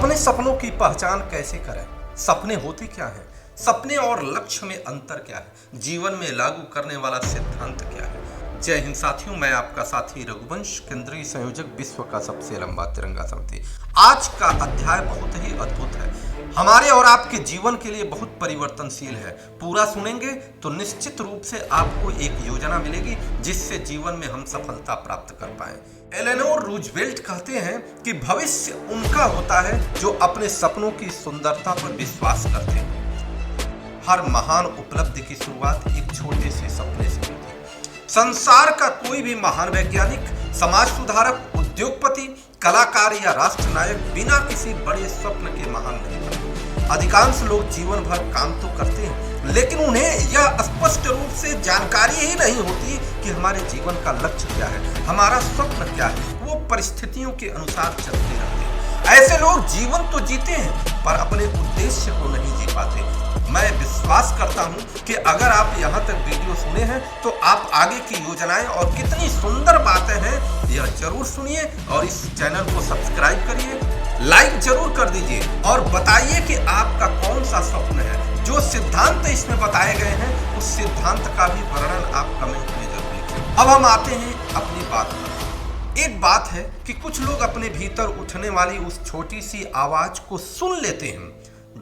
अपने सपनों की पहचान कैसे करें? सपने होते क्या हैं? सपने और लक्ष्य में अंतर क्या है? जीवन में लागू करने वाला सिद्धांत क्या है? जय हिंद साथियों, मैं आपका साथी रघुवंश, केंद्रीय संयोजक, विश्व का सबसे लंबा तिरंगा समिति। आज का अध्याय बहुत ही अद्भुत है, हमारे और आपके जीवन के लिए बहुत परिवर्तनशील है। पूरा सुनेंगे तो निश्चित रूप से आपको एक योजना मिलेगी जिससे जीवन में हम सफलता प्राप्त कर पाए। एलेनोर रूजवेल्ट कहते हैं कि भविष्य उनका होता है जो अपने सपनों की सुंदरता पर विश्वास करते हैं। हर महान उपलब्धि की शुरुआत एक छोटे से सपने से होती है। संसार का कोई भी महान वैज्ञानिक, समाज सुधारक, उद्योगपति, कलाकार या राष्ट्रनायक बिना किसी बड़े स्वप्न के महान नहीं बनते। अधिकांश लोग जीवन भर काम तो करते हैं, लेकिन उन्हें यह स्पष्ट रूप से जानकारी ही नहीं होती कि हमारे जीवन का लक्ष्य क्या है, हमारा स्वप्न क्या है। वो परिस्थितियों के अनुसार चलते रहते हैं। ऐसे लोग जीवन तो जीते हैं पर अपने उद्देश्य को नहीं जी पाते। मैं विश्वास करता हूं कि अगर आप यहां तक वीडियो सुने हैं तो आप आगे की योजनाएं और कितनी सुंदर बातें हैं यह जरूर सुनिए और इस चैनल को सब्सक्राइब करिए, लाइक जरूर कर दीजिए और बताइए कि आपका कौन सा स्वप्न है। जो सिद्धांत इसमें बताए गए हैं उस सिद्धांत का भी वर्णन आप कमेंट में जरूर लिखिए। अब हम आते हैं अपनी बात पर। एक बात है कि कुछ लोग अपने भीतर उठने वाली उस छोटी सी आवाज को सुन लेते हैं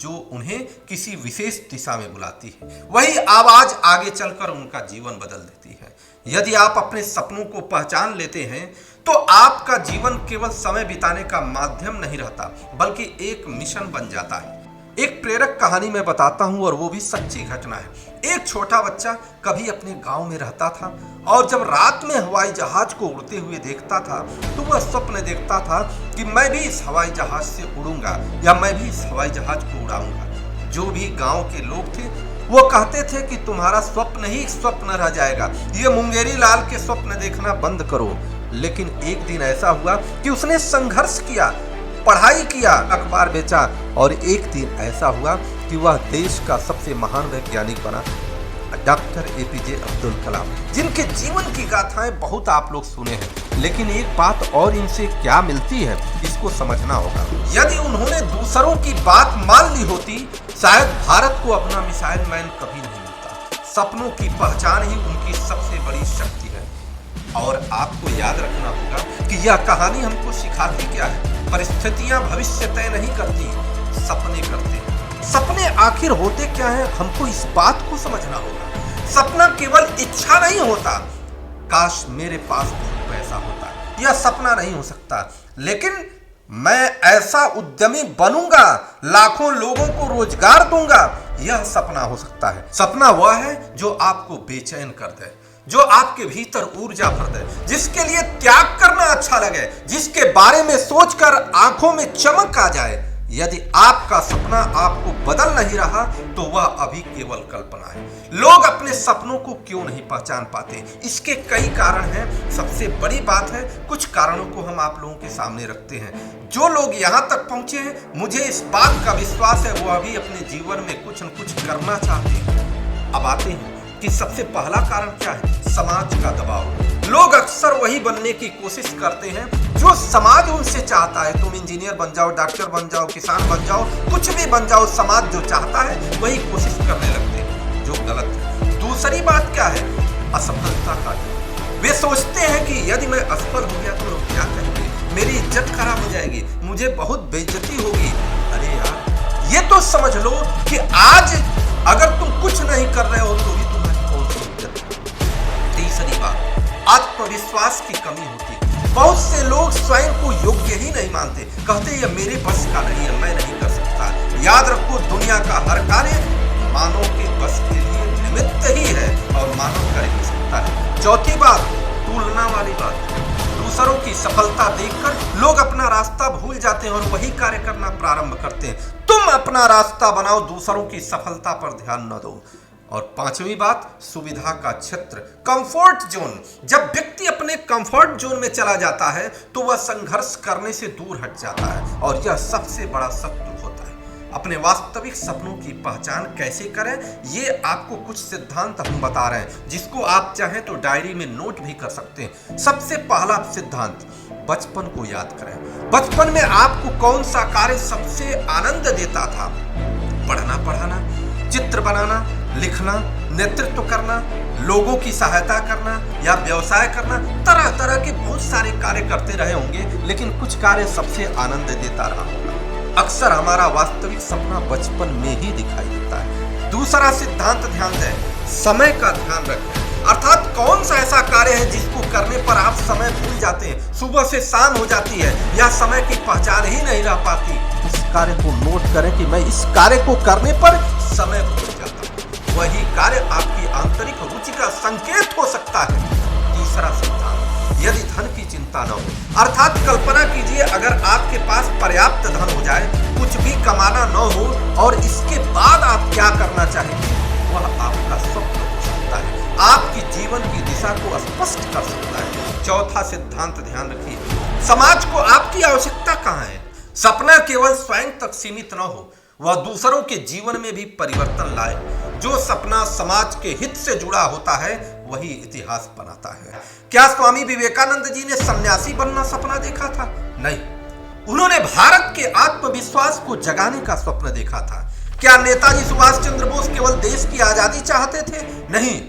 जो उन्हें किसी विशेष दिशा में बुलाती है। वही आवाज आगे चलकर उनका जीवन बदल देती है। यदि आप अपने सपनों को पहचान लेते हैं तो आपका जीवन केवल समय बिताने का माध्यम नहीं रहता बल्कि एक मिशन बन जाता है। एक प्रेरक कहानी मैं बताता हूं और वो भी सच्ची घटना है। एक छोटा बच्चा कभी अपने गांव में रहता था और जब रात में हवाई जहाज को उड़ते हुए देखता था तो वह स्वप्न देखता था कि मैं भी इस हवाई जहाज से उड़ूंगा या मैं भी इस हवाई जहाज को उड़ाऊंगा। जो भी गांव के लोग थे वो कहते थे कि तुम्हारा स्वप्न ही स्वप्न रह जाएगा, ये मुंगेरी लाल के स्वप्न देखना बंद करो। लेकिन एक दिन ऐसा हुआ कि उसने संघर्ष किया, पढ़ाई किया, अखबार बेचा और एक दिन ऐसा हुआ कि वह देश का सबसे महान वैज्ञानिक बना, डॉक्टर एपीजे अब्दुल कलाम, जिनके जीवन की गाथाएं बहुत आप लोग सुने हैं। लेकिन एक बात और इनसे क्या मिलती है इसको समझना होगा। यदि उन्होंने दूसरों की बात मान ली होती शायद भारत को अपना मिसाइल मैन कभी नहीं मिलता। सपनों की पहचान ही उनकी सबसे बड़ी शक्ति है। और आपको याद रखना होगा कि यह कहानी हमको सिखाती क्या है। परिस्थितियां भविष्य तय नहीं करती, सपने करते हैं। सपने आखिर होते क्या हैं हमको इस बात को समझना होगा। सपना केवल इच्छा नहीं होता, काश मेरे पास बहुत पैसा होता, यह सपना नहीं हो सकता। लेकिन मैं ऐसा उद्यमी बनूंगा, लाखों लोगों को रोजगार दूंगा, यह सपना हो सकता है। सपना वह है जो आपको बेचैन कर दे, जो आपके भीतर ऊर्जा भर दे, जिसके लिए त्याग करना अच्छा लगे, जिसके बारे में सोचकर आंखों में चमक आ जाए। यदि आपका सपना आपको बदल नहीं रहा तो वह अभी केवल कल्पना है। लोग अपने सपनों को क्यों नहीं पहचान पाते? इसके कई कारण हैं। सबसे बड़ी बात है, कुछ कारणों को हम आप लोगों के सामने रखते हैं। जो लोग यहाँ तक पहुंचे हैं, मुझे इस बात का विश्वास है वो अभी अपने जीवन में कुछ न कुछ करना चाहते हैं। अब आते हैं कि सबसे पहला कारण क्या है? समाज का दबाव। लोग अक्सर वही बनने की कोशिश करते हैं जो समाज उनसे चाहता है। तुम इंजीनियर बन जाओ, डॉक्टर बन जाओ, किसान बन जाओ, कुछ भी बन जाओ, समाज जो चाहता है वही कोशिश करने लगते हैं, जो गलत है। दूसरी बात क्या है? असफलता का डर। वे सोचते हैं कि यदि मैं असफल हो गया तो लोग क्या कहेंगे, मेरी इज्जत खराब हो जाएगी, मुझे बहुत बेइज्जती होगी। अरे यार, ये तो समझ लो कि आज अगर तुम कुछ नहीं कर रहे हो तो भी तुम्हारी कौन सी इज्जत। तीसरी बात, आत्मविश्वास की कमी होती है। बहुत से लोग स्वयं को योग्य ही नहीं मानते, कहते ये मेरे बस का नहीं है, मैं नहीं कर सकता। याद रखो, दुनिया का हर कार्य मानव के बस के लिए निमित्त ही है और मानव कर ही सकता है। चौथी बात, तुलना वाली बात। दूसरों की सफलता देखकर लोग अपना रास्ता भूल जाते हैं और वही कार्य करना प्रारंभ करते हैं। तुम अपना रास्ता बनाओ, दूसरों की सफलता पर ध्यान न दो। और पांचवी बात, सुविधा का क्षेत्र, कंफर्ट जोन। जब व्यक्ति अपने कंफर्ट जोन में चला जाता है तो वह संघर्ष करने से दूर हट जाता है और यह सबसे बड़ा शत्रु होता है। अपने वास्तविक सपनों की पहचान कैसे करें, ये आपको कुछ सिद्धांत हम बता रहे हैं, जिसको आप चाहें तो डायरी में नोट भी कर सकते हैं। सबसे पहला सिद्धांत, बचपन को याद करें। बचपन में आपको कौन सा कार्य सबसे आनंद देता था? पढ़ना पढ़ाना, चित्र बनाना, लिखना, नेतृत्व करना, लोगों की सहायता करना या व्यवसाय करना। तरह तरह के बहुत सारे कार्य करते रहे होंगे, लेकिन कुछ कार्य सबसे आनंद देता रहा होगा। अक्सर हमारा वास्तविक सपना बचपन में ही दिखाई देता है। दूसरा सिद्धांत ध्यान दें, समय का ध्यान रखें। अर्थात कौन सा ऐसा कार्य है जिसको करने पर आप समय भूल जाते हैं, सुबह से शाम हो जाती है या समय की पहचान ही नहीं रह पाती। इस कार्य को नोट करें कि मैं इस कार्य को करने पर समय भूल जाता हूं। वही कार्य आपकी आंतरिक रुचि का संकेत हो सकता है। तीसरा सिद्धांत, यदि धन की चिंता न हो, अर्थात कल्पना कीजिए अगर आपके पास पर्याप्त धन हो जाए, कुछ भी कमाना न हो और इसके बाद आप क्या करना चाहेंगे, वह आपका स्वप्न हो सकता है, आपकी जीवन की दिशा को स्पष्ट कर सकता है। चौथा सिद्धांत ध्यान रखिए, समाज को आपकी आवश्यकता कहाँ है। सपना केवल स्वयं तक सीमित न हो, वह दूसरों के जीवन में भी परिवर्तन लाए। जो सपना समाज के हित से जुड़ा होता है वही इतिहास बनाता है। क्या स्वामी विवेकानंद जी ने सन्यासी बनना सपना देखा था? नहीं, उन्होंने भारत के आत्मविश्वास को जगाने का स्वप्न देखा था। क्या नेताजी सुभाष चंद्र बोस केवल देश की आजादी चाहते थे? नहीं,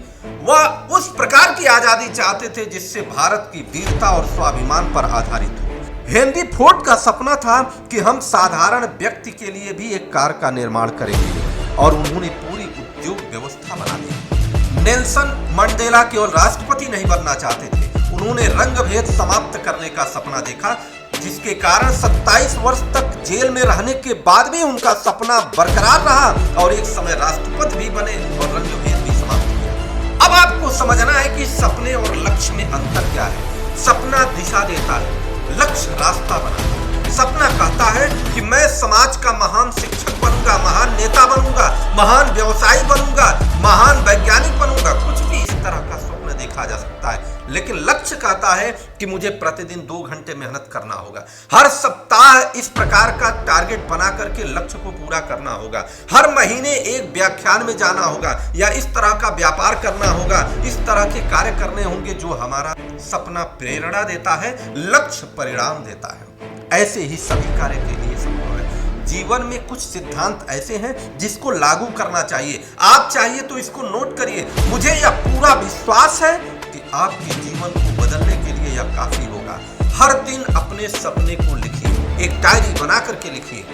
वह उस प्रकार की आजादी चाहते थे जिससे भारत की वीरता और स्वाभिमान पर आधारित हो। हेनरी फोर्ड का सपना था कि हम साधारण व्यक्ति के लिए भी एक कार का निर्माण करेंगे और उन्होंने पूरी उद्योग व्यवस्था बना दी। नेल्सन मंडेला केवल राष्ट्रपति नहीं बनना चाहते थे, उन्होंने रंग भेद समाप्त करने का सपना देखा, जिसके कारण 27 वर्ष तक जेल में रहने के बाद भी उनका सपना बरकरार रहा और एक समय राष्ट्रपति भी बने और रंग भेद भी समाप्त किया। अब आपको समझना है कि सपने और लक्ष्य में अंतर क्या है। सपना दिशा देता है, लक्ष्य रास्ता बनाता है। सपना कहता है कि मैं समाज का महान शिक्षक बनूंगा, महान नेता बनूंगा, महान व्यवसायी बनूंगा, महान वैज्ञानिक बनूंगा। कुछ भी इस तरह का स्वप्न देखा जा सकता है। लेकिन लक्ष्य कहता है कि मुझे प्रतिदिन 2 घंटे मेहनत करना होगा, हर सप्ताह इस प्रकार का टारगेट बना करके लक्ष्य को पूरा करना होगा, हर महीने एक व्याख्यान में जाना होगा या इस तरह का व्यापार करना होगा। इस तरह के कार्य करने होंगे जो हमारा सपना प्रेरणा देता है, लक्ष्य परिणाम देता है। ऐसे ही सभी कार्य के लिए संभव है। जीवन में कुछ सिद्धांत ऐसे हैं जिसको लागू करना चाहिए। आप चाहिए तो इसको नोट करिए। मुझे यह पूरा विश्वास है कि आपके जीवन को बदलने के लिए यह काफी होगा। हर दिन अपने सपने को लिखिए, एक डायरी बना करके लिखिए।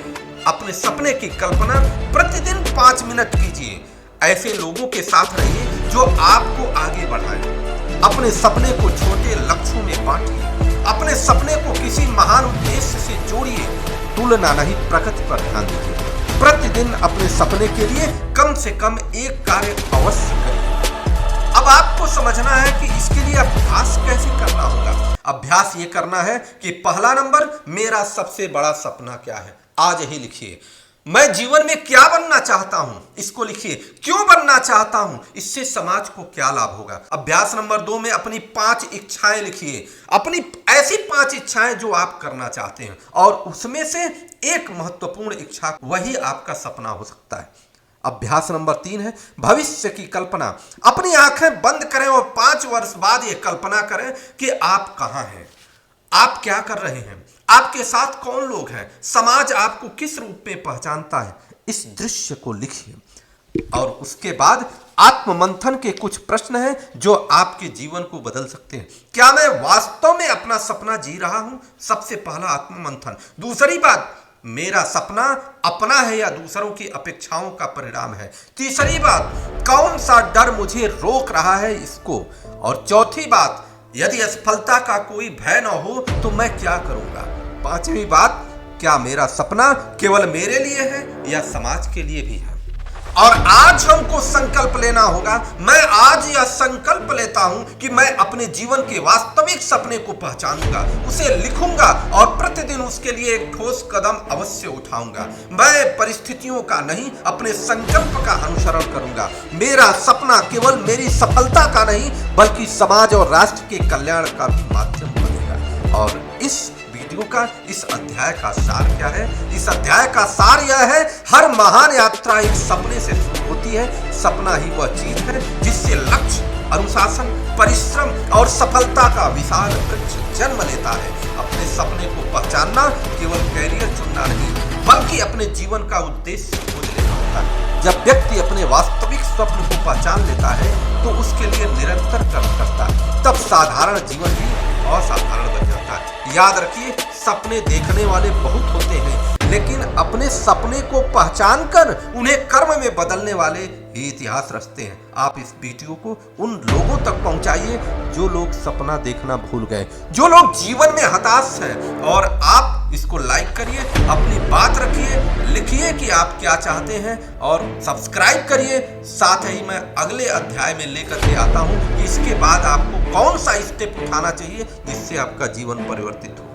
अपने सपने की कल्पना प्रतिदिन 5 मिनट कीजिए। ऐसे लोगों के साथ रहिए जो आपको आगे बढ़ाएं। अपने सपने को छोटे लक्ष्यों में बांटिए। अपने सपने को किसी महान उद्देश्य से जोड़िए। तुलना नहीं, प्रगति पर ध्यान दीजिए। प्रतिदिन अपने सपने के लिए कम से कम एक कार्य अवश्य करिए। अब आपको समझना है कि इसके लिए अभ्यास कैसे करना होगा। अभ्यास ये करना है कि पहला नंबर, मेरा सबसे बड़ा सपना क्या है, आज ही लिखिए। मैं जीवन में क्या बनना चाहता हूं, इसको लिखिए। क्यों बनना चाहता हूं, इससे समाज को क्या लाभ होगा। अभ्यास नंबर 2 में अपनी 5 इच्छाएं लिखिए। अपनी ऐसी 5 इच्छाएं जो आप करना चाहते हैं और उसमें से एक महत्वपूर्ण इच्छा, वही आपका सपना हो सकता है। अभ्यास नंबर 3 है भविष्य की कल्पना। अपनी आंखें बंद करें और 5 वर्ष बाद ये कल्पना करें कि आप कहां हैं, आप क्या कर रहे हैं, आपके साथ कौन लोग हैं, समाज आपको किस रूप में पहचानता है। इस दृश्य को लिखिए। और उसके बाद आत्ममंथन के कुछ प्रश्न हैं जो आपके जीवन को बदल सकते हैं। क्या मैं वास्तव में अपना सपना जी रहा हूं? सबसे पहला आत्ममंथन। दूसरी बात, मेरा सपना अपना है या दूसरों की अपेक्षाओं का परिणाम है। तीसरी बात, कौन सा डर मुझे रोक रहा है इसको। और चौथी बात, यदि असफलता का कोई भय न हो तो मैं क्या करूंगा। पांचवी बात, क्या मेरा सपना केवल मेरे लिए है या समाज के लिए भी है। और आज हमको संकल्प लेना होगा। मैं आज यह संकल्प लेता हूं कि मैं अपने जीवन के वास्तविक सपने को पहचानूंगा, उसे लिखूंगा और प्रतिदिन उसके लिए एक ठोस कदम अवश्य उठाऊंगा। मैं परिस्थितियों का नहीं, अपने संकल्प का अनुसरण करूंगा। मेरा सपना केवल मेरी सफलता का नहीं बल्कि समाज और राष्ट्र के कल्याण का भी माध्यम बनेगा। और इस वीडियो का इस अध्याय का सार क्या है? इस अध्याय का सार यह है, हर महान यात्रा एक सपने से शुरू होती है। सपना ही वह चीज है जिससे लक्ष्य, अनुशासन, परिश्रम और सफलता का विशाल वृक्ष जन्म लेता है। अपने सपने को पहचानना केवल कैरियर चुनना नहीं, बल्कि अपने जीवन का उद्देश्य खोज लेना होता है। जब व्यक्ति अपने वास्तविक स्वप्न को पहचान लेता है तो उसके लिए निरंतर कर्म करता है, तब साधारण जीवन भी असाधारण बन जाता है। याद रखिए, सपने देखने वाले बहुत होते हैं, लेकिन अपने सपने को पहचान कर उन्हें कर्म में बदलने वाले ही इतिहास रचते हैं। आप इस वीडियो को उन लोगों तक पहुंचाइए जो लोग सपना देखना भूल गए, जो लोग जीवन में हताश हैं, और आप इसको लाइक करिए, अपनी बात रखिए, लिखिए कि आप क्या चाहते हैं और सब्सक्राइब करिए। साथ ही मैं अगले अध्याय में लेकर के आता हूं कि इसके बाद आपको कौन सा स्टेप उठाना चाहिए जिससे आपका जीवन परिवर्तित हो।